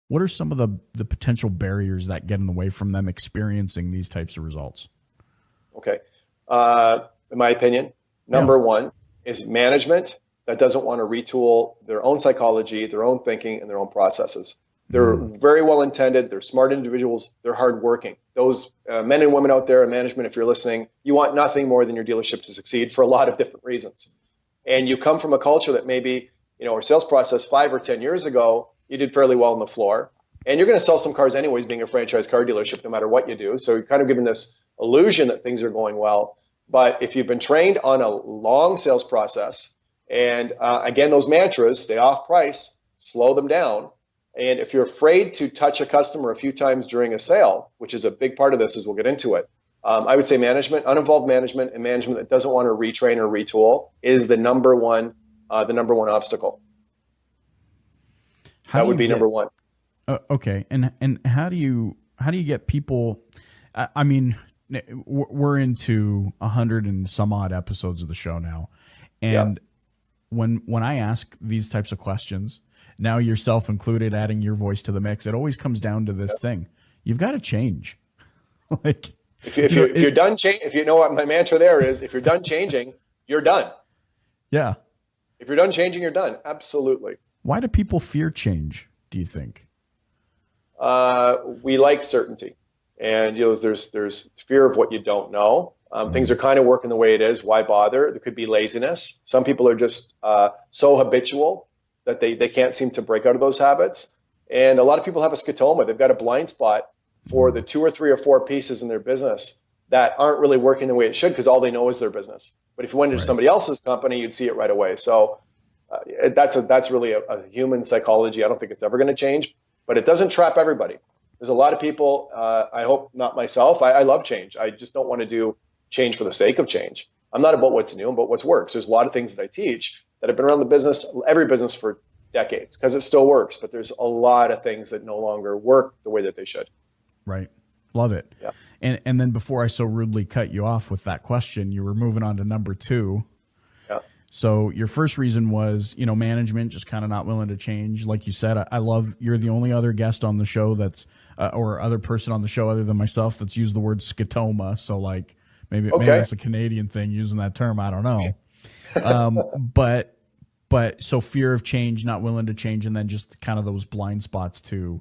What are some of the potential barriers that get in the way from them experiencing these types of results? Okay. In my opinion, Yeah. number one is management that doesn't want to retool their own psychology, their own thinking, and their own processes. They're Mm, very well intended. They're smart individuals. They're hardworking. Those men and women out there in management, if you're listening, you want nothing more than your dealership to succeed for a lot of different reasons. And you come from a culture that maybe, our sales process 5 or 10 years ago, you did fairly well on the floor. And you're going to sell some cars anyways, being a franchise car dealership, no matter what you do. So you're kind of given this illusion that things are going well. But if you've been trained on a long sales process, and again, those mantras, stay off price, slow them down. And if you're afraid to touch a customer a few times during a sale, which is a big part of this, as we'll get into it, I would say management, uninvolved management, and management that doesn't want to retrain or retool is the number one obstacle. how That do would you be number get one. okay, and how do you get people? I mean, we're into 100 and some odd episodes of the show now, Yeah. and when I ask these types of questions, now yourself included, adding your voice to the mix, it always comes down to this thing: you've got to change. like, If, you, if, you know, you, if you're done, if you know what my mantra there is, if you're done changing, you're done. yeah. If you're done changing, you're done. Absolutely. Why do people fear change? Do you think? We like certainty, and there's fear of what you don't know. Things are Mm, kind of working the way it is. Why bother? There could be laziness. Some people are just so habitual that they can't seem to break out of those habits. And a lot of people have a scotoma. They've got a blind spot for the mm, two or three or four pieces in their business that aren't really working the way it should because all they know is their business. But if you went into right. somebody else's company, you'd see it right away. So that's really a human psychology. I don't think it's ever going to change, but it doesn't trap everybody. There's a lot of people. I hope not myself. I love change. I just don't want to do change for the sake of change. I'm not about what's new, I'm about what's works. There's a lot of things that I teach that have been around the business, every business for decades, because it still works. But there's a lot of things that no longer work the way that they should. Right. Love it. Yeah. And then before I so rudely cut you off with that question, you were moving on to number two. Yeah. So your first reason was, management just kind of not willing to change. Like you said, I love you're the only other guest on the show that's or other person on the show other than myself that's used the word scotoma. So like maybe Okay. that's a Canadian thing using that term. I don't know. Um, but so fear of change, not willing to change, and then just kind of those blind spots too.